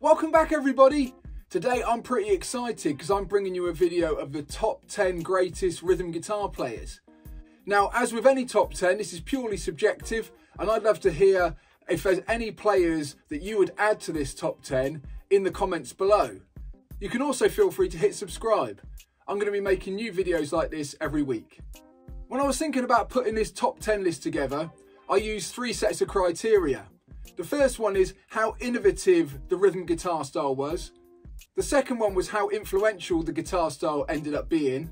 Welcome back everybody! Today I'm pretty excited because I'm bringing you a video of the top 10 greatest rhythm guitar players. Now, as with any top 10, this is purely subjective, and I'd love to hear if there's any players that you would add to this top 10 in the comments below. You can also feel free to hit subscribe. I'm going to be making new videos like this every week. When I was thinking about putting this top 10 list together, I used 3 sets of criteria. The first one is how innovative the rhythm guitar style was. The second one was how influential the guitar style ended up being.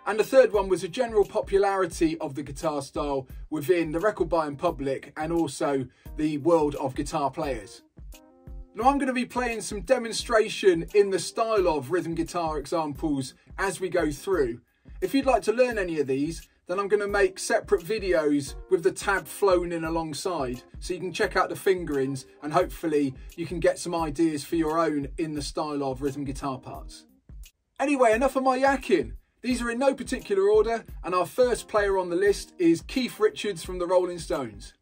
And the third one was the general popularity of the guitar style within the record buying public and also the world of guitar players. Now I'm going to be playing some demonstration in the style of rhythm guitar examples as we go through. If you'd like to learn any of these, then I'm going to make separate videos with the tab flown in alongside, so you can check out the fingerings and hopefully you can get some ideas for your own in the style of rhythm guitar parts. Anyway, enough of my yakking. These are in no particular order, and our first player on the list is Keith Richards from the Rolling Stones.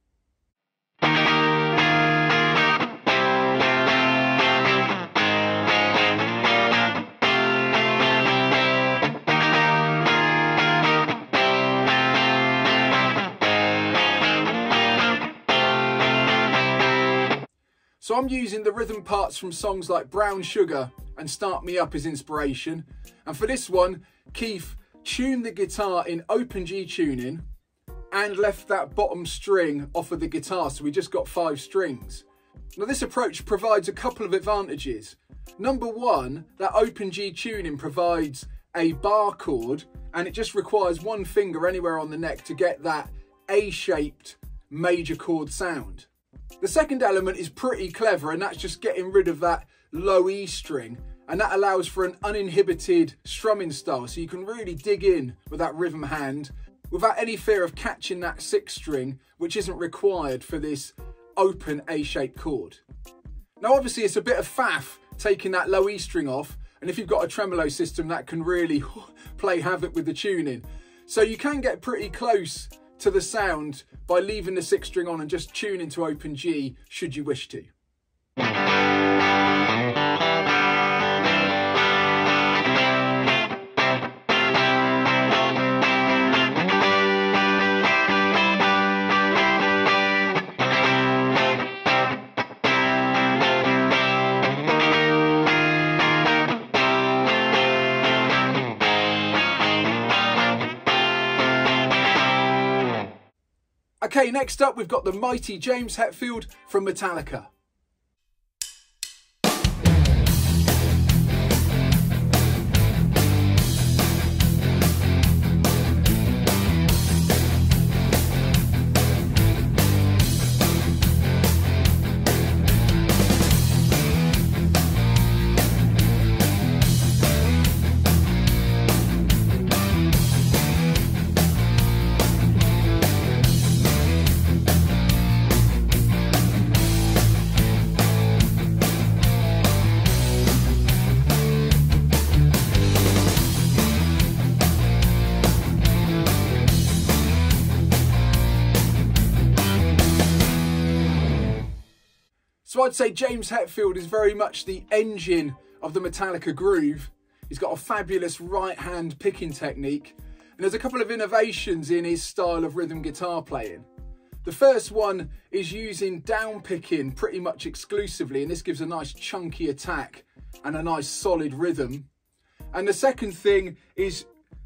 So I'm using the rhythm parts from songs like Brown Sugar and Start Me Up as inspiration. And for this one, Keith tuned the guitar in open G tuning and left that bottom string off of the guitar, so we just got 5 strings. Now this approach provides a couple of advantages. Number one, that open G tuning provides a bar chord and it just requires one finger anywhere on the neck to get that A-shaped major chord sound. The second element is pretty clever, and that's just getting rid of that low E string, and that allows for an uninhibited strumming style, so you can really dig in with that rhythm hand without any fear of catching that 6th string, which isn't required for this open A-shaped chord. Now obviously it's a bit of faff taking that low E string off, and if you've got a tremolo system that can really play havoc with the tuning. So you can get pretty close to the sound by leaving the 6th string on and just tuning to open G should you wish to. Okay, next up we've got the mighty James Hetfield from Metallica. So I'd say James Hetfield is very much the engine of the Metallica groove. He's got a fabulous right hand picking technique, and there's a couple of innovations in his style of rhythm guitar playing. The first one is using down picking pretty much exclusively, and this gives a nice chunky attack and a nice solid rhythm. And the second thing is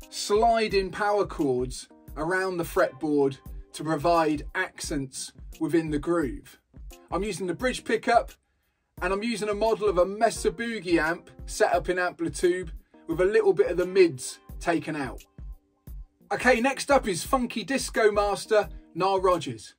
sliding power chords around the fretboard to provide accents within the groove. I'm using the bridge pickup, and I'm using a model of a Mesa Boogie amp set up in Amplitube with a little bit of the mids taken out. Okay, next up is funky disco master Nile Rodgers.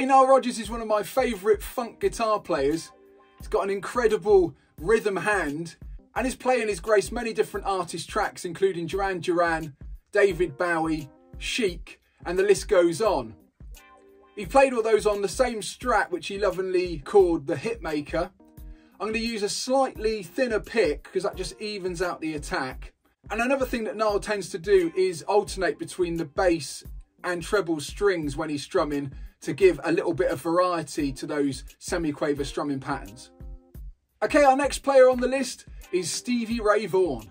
Okay, Nile Rodgers is one of my favourite funk guitar players. He's got an incredible rhythm hand and his playing has graced many different artist tracks, including Duran Duran, David Bowie, Chic, and the list goes on. He played all those on the same Strat, which he lovingly called the Hitmaker. I'm going to use a slightly thinner pick because that just evens out the attack. And another thing that Nile tends to do is alternate between the bass and treble strings when he's strumming to give a little bit of variety to those semi-quaver strumming patterns. Okay, our next player on the list is Stevie Ray Vaughan.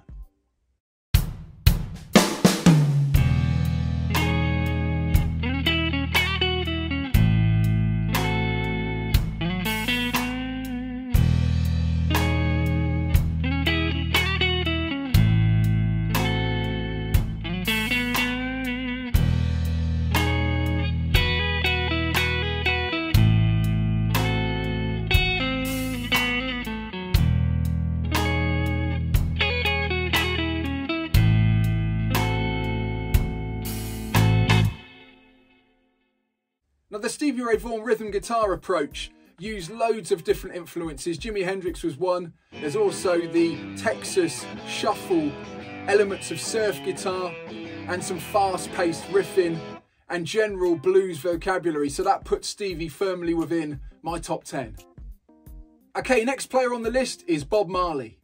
Now, the Stevie Ray Vaughan rhythm guitar approach used loads of different influences. Jimi Hendrix was one. There's also the Texas shuffle, elements of surf guitar, and some fast-paced riffing and general blues vocabulary. So that puts Stevie firmly within my top 10. Okay, next player on the list is Bob Marley.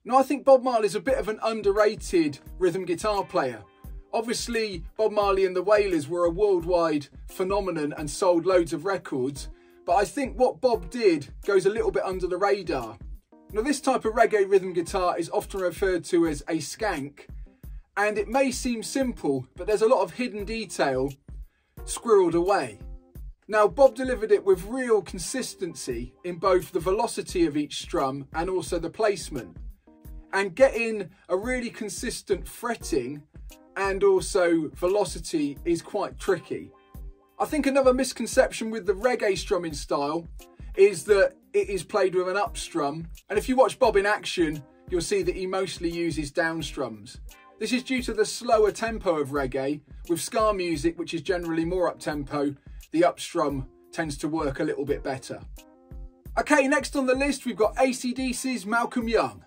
Now, I think Bob Marley is a bit of an underrated rhythm guitar player. Obviously, Bob Marley and the Wailers were a worldwide phenomenon and sold loads of records, but I think what Bob did goes a little bit under the radar. Now, this type of reggae rhythm guitar is often referred to as a skank, and it may seem simple, but there's a lot of hidden detail squirreled away. Now, Bob delivered it with real consistency in both the velocity of each strum and also the placement. And getting a really consistent fretting and also velocity is quite tricky. I think another misconception with the reggae strumming style is that it is played with an up strum. And if you watch Bob in action, you'll see that he mostly uses down strums. This is due to the slower tempo of reggae. With ska music, which is generally more up tempo, the up strum tends to work a little bit better. Okay, next on the list, we've got AC/DC's Malcolm Young.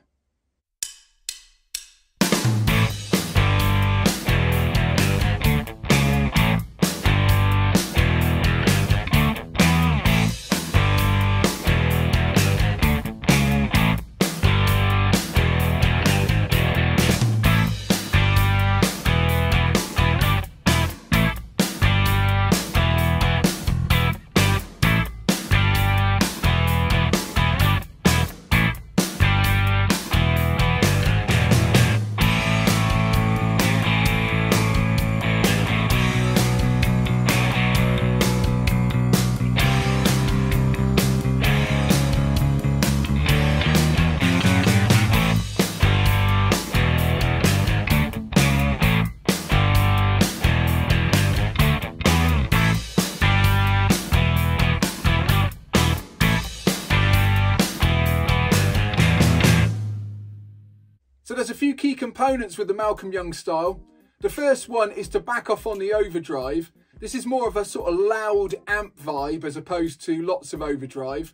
So there's a few key components with the Malcolm Young style. The first one is to back off on the overdrive. This is more of a sort of loud amp vibe as opposed to lots of overdrive.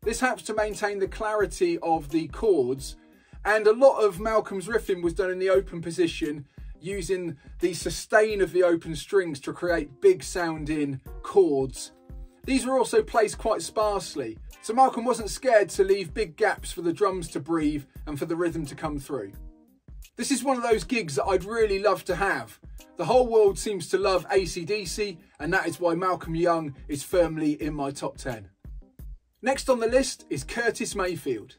This helps to maintain the clarity of the chords, and a lot of Malcolm's riffing was done in the open position using the sustain of the open strings to create big sounding chords. These were also placed quite sparsely, so Malcolm wasn't scared to leave big gaps for the drums to breathe and for the rhythm to come through. This is one of those gigs that I'd really love to have. The whole world seems to love AC/DC, and that is why Malcolm Young is firmly in my top 10. Next on the list is Curtis Mayfield.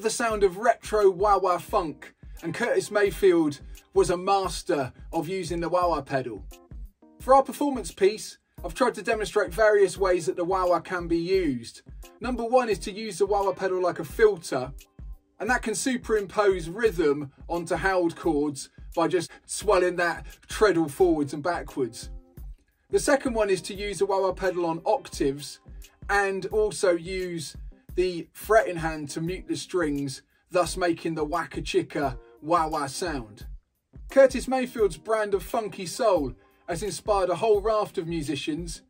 love the sound of retro wah-wah funk, and Curtis Mayfield was a master of using the wah-wah pedal. For our performance piece, I've tried to demonstrate various ways that the wah-wah can be used. Number one is to use the wah-wah pedal like a filter, and that can superimpose rhythm onto held chords by just swelling that treadle forwards and backwards. The second one is to use the wah-wah pedal on octaves and also use the fretting hand to mute the strings, thus making the wacka-chicka wah-wah sound. Curtis Mayfield's brand of funky soul has inspired a whole raft of musicians.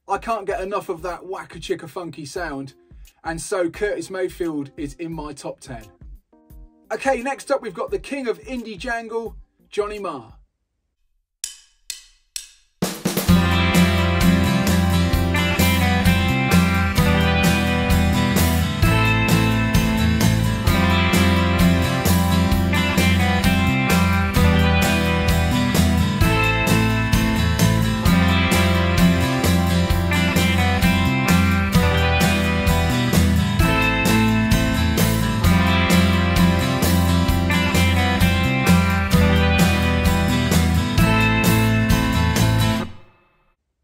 I can't get enough of that wacka-chicka funky sound, and so Curtis Mayfield is in my top 10. Okay, next up we've got the king of indie jangle, Johnny Marr.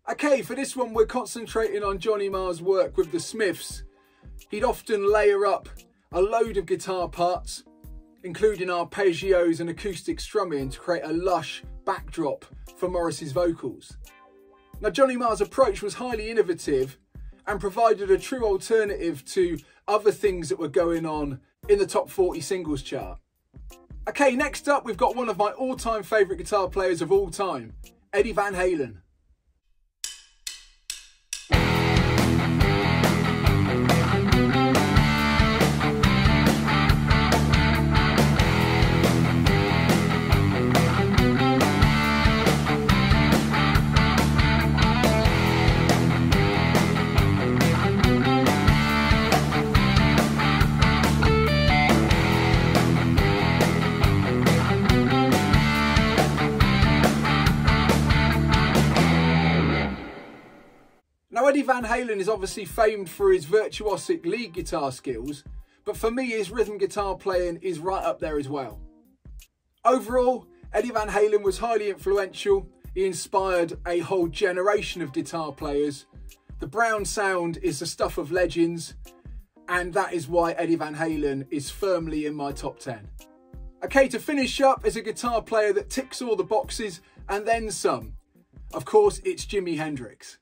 Okay, for this one we're concentrating on Johnny Marr's work with the Smiths. He'd often layer up a load of guitar parts, including arpeggios and acoustic strumming, to create a lush backdrop for Morris's vocals. Now, Johnny Marr's approach was highly innovative and provided a true alternative to other things that were going on in the top 40 singles chart. Okay, next up we've got one of my all-time favourite guitar players of all time, Eddie Van Halen. Now, Eddie Van Halen is obviously famed for his virtuosic lead guitar skills, but for me his rhythm guitar playing is right up there as well. Overall, Eddie Van Halen was highly influential. He inspired a whole generation of guitar players. The Brown sound is the stuff of legends, and that is why Eddie Van Halen is firmly in my top 10. Okay, to finish up is a guitar player that ticks all the boxes and then some. Of course, it's Jimi Hendrix.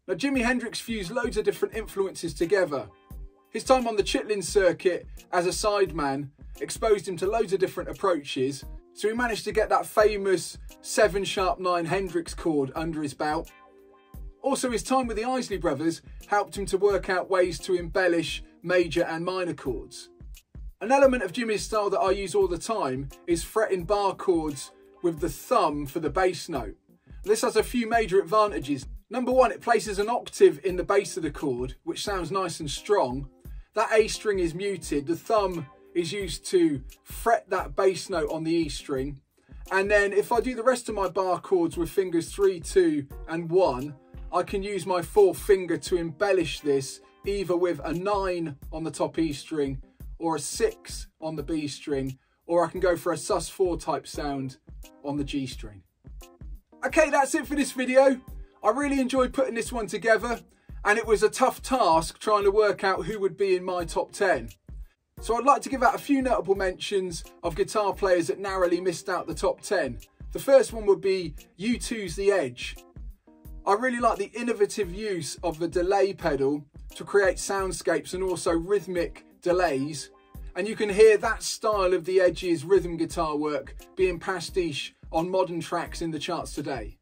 Now, Jimi Hendrix fused loads of different influences together. His time on the Chitlin circuit as a sideman exposed him to loads of different approaches, so he managed to get that famous 7#9 Hendrix chord under his belt. Also, his time with the Isley Brothers helped him to work out ways to embellish major and minor chords. An element of Jimi's style that I use all the time is fretting bar chords with the thumb for the bass note. This has a few major advantages. Number one, it places an octave in the base of the chord, which sounds nice and strong. That A string is muted. The thumb is used to fret that bass note on the E string. And then if I do the rest of my bar chords with fingers 3, 2 and 1, I can use my fourth finger to embellish this either with a 9 on the top E string or a 6 on the B string, or I can go for a sus4 type sound on the G string. Okay, that's it for this video. I really enjoyed putting this one together, and it was a tough task trying to work out who would be in my top 10. So I'd like to give out a few notable mentions of guitar players that narrowly missed out the top 10. The first one would be U2's The Edge. I really like the innovative use of the delay pedal to create soundscapes and also rhythmic delays. And you can hear that style of The Edge's rhythm guitar work being pastiche on modern tracks in the charts today.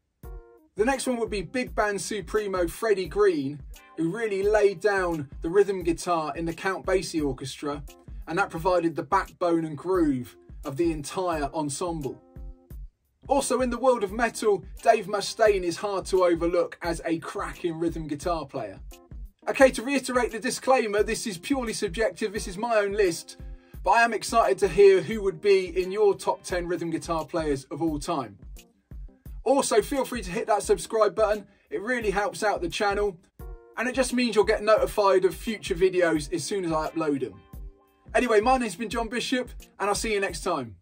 The next one would be big band supremo Freddie Green, who really laid down the rhythm guitar in the Count Basie Orchestra, and that provided the backbone and groove of the entire ensemble. Also, in the world of metal, Dave Mustaine is hard to overlook as a cracking rhythm guitar player. Okay, to reiterate the disclaimer, this is purely subjective, this is my own list, but I am excited to hear who would be in your top 10 rhythm guitar players of all time. Also, feel free to hit that subscribe button, it really helps out the channel, and it just means you'll get notified of future videos as soon as I upload them. Anyway, my name's been John Bishop, and I'll see you next time.